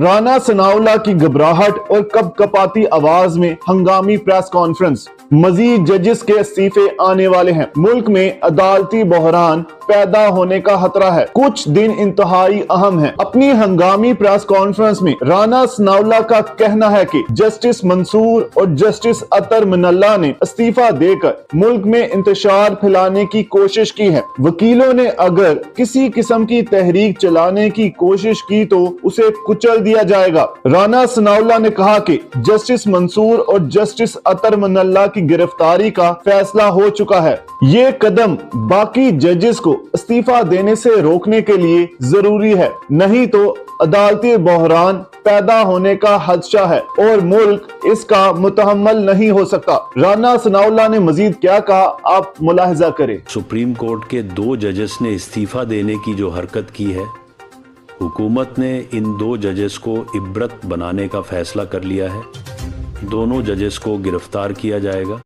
राना सनाउल्लाह की घबराहट और कपकपाती आवाज में हंगामी प्रेस कॉन्फ्रेंस। मजीद जजेस के इस्तीफे आने वाले हैं। मुल्क में अदालती बहरान पैदा होने का खतरा है। कुछ दिन इंतहाई अहम है। अपनी हंगामी प्रेस कॉन्फ्रेंस में राना सनाउल्लाह का कहना है कि जस्टिस मंसूर और जस्टिस अतर मिनल्ला ने इस्तीफा देकर मुल्क में इंतशार फैलाने की कोशिश की है। वकीलों ने अगर किसी किस्म की तहरीक चलाने की कोशिश की तो उसे कुचल दिया जाएगा। राना सनाउल्लाह ने कहा कि जस्टिस मंसूर और जस्टिस अतर मिनल्ला की गिरफ्तारी का फैसला हो चुका है। ये कदम बाकी जजेस को इस्तीफा देने से रोकने के लिए जरूरी है, नहीं तो अदालती बहरान पैदा होने का खदशा है और मुल्क इसका मुतहम्मल नहीं हो सकता। राना सनाउल्लाह ने मजीद क्या कहा, आप मुलाहिजा करें। सुप्रीम कोर्ट के 2 जजेस ने इस्तीफा देने की जो हरकत की है, हुकूमत ने इन 2 जजेस को इबरत बनाने का फैसला कर लिया है। दोनों जजेस को गिरफ्तार किया जाएगा।